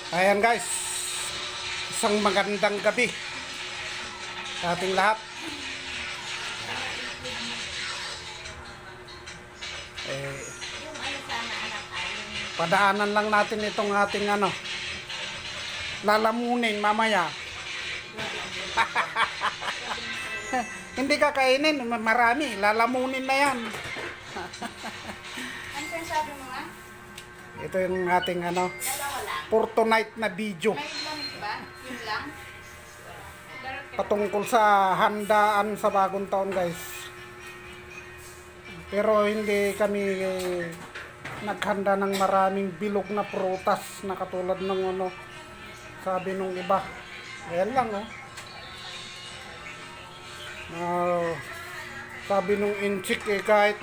Ayan guys, isang magandang gabi sa ating lahat. Padaanan lang natin itong ating lalamunin mamaya. Hindi kakainin, marami, lalamunin na yan. Ano yung sabi mo nga? Ito yung ating Dalawa lang. for tonight na video. May lamig ba? Yun lang? Patungkol sa handaan sa bagong taon guys. Pero hindi kami naghanda ng maraming bilog na prutas na katulad ng sabi nung iba. Ayan lang sabi nung inchik kahit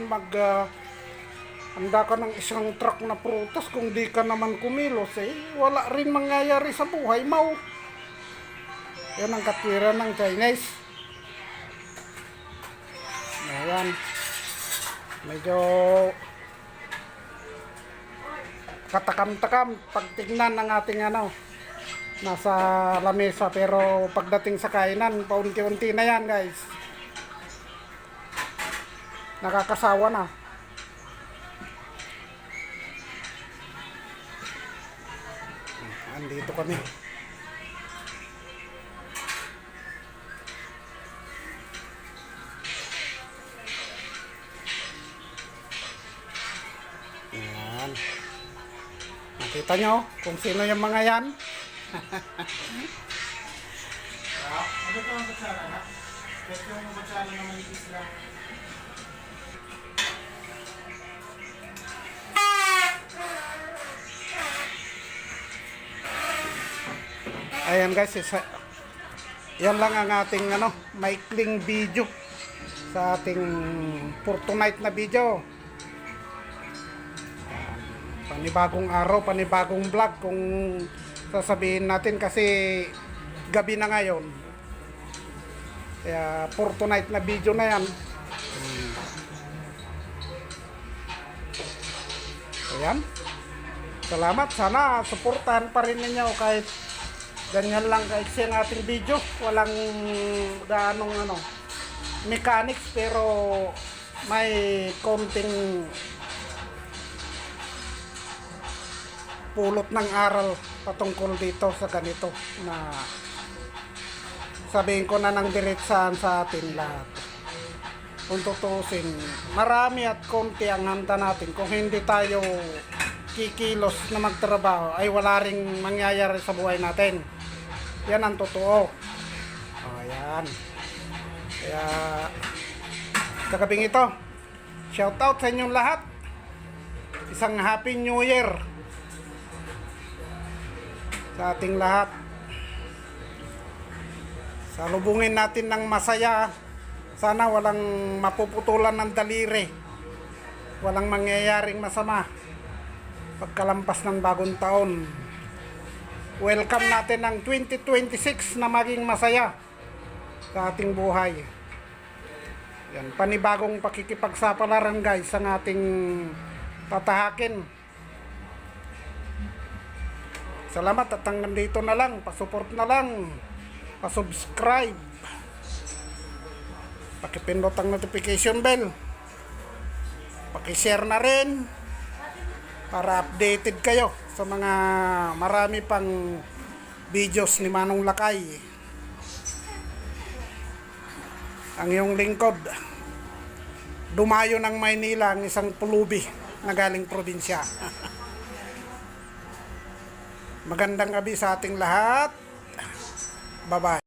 handa ka ng isang truck na prutas kung di ka naman kumilos wala rin mangyayari sa buhay mo. Yan ang katwiran ng Chinese. Ayan. Medyo katakam-takam pag tignan ng ating nasa lamesa, pero pagdating sa kainan paunti-unti na yan guys. Nakakasawa na. Andito kami. Ayan. Nakita nyo kung sino yung mga yan? Ano ito ang batsara na? Ito yung batsara na manipis lang. Ayan guys, yan lang ang ating maikling video sa ating for tonight na video. Panibagong araw, panibagong vlog kung sasabihin natin kasi gabi na ngayon. Kaya for tonight na video na yan. Ayan. Salamat. Sana suportahan pa rin ninyo kahit ganyan lang guys yung ating video. Walang gaanong mechanics, pero may konting pulot ng aral patungkol dito sa ganito na sabihin ko na ng diretsahan sa atin lahat. Kung tutusin, marami at konti ang handa natin. Kung hindi tayo kikilos na magtrabaho ay wala ring mangyayari sa buhay natin. Yan ang totoo. Ayan. Kaya sa gabing ito, shout out sa inyong lahat. Isang Happy New Year sa ating lahat. Salubungin natin ng masaya. Sana walang mapuputulan ng daliri. Walang mangyayaring masama pagkalampas ng bagong taon. Welcome natin ang 2026 na maging masaya sa ating buhay. Yan, panibagong pakikipagsapalaran guys ang ating tatahakin. Salamat at hanggang dito na lang. Pasupport na lang. Pasubscribe. Pakipindot ang notification bell. Pakishare na rin para updated kayo sa mga marami pang videos ni Manong Lakay. Ang iyong lingkod, dumayo ng Maynila ang isang pulubi na galing probinsya. Magandang gabi sa ating lahat. Bye-bye.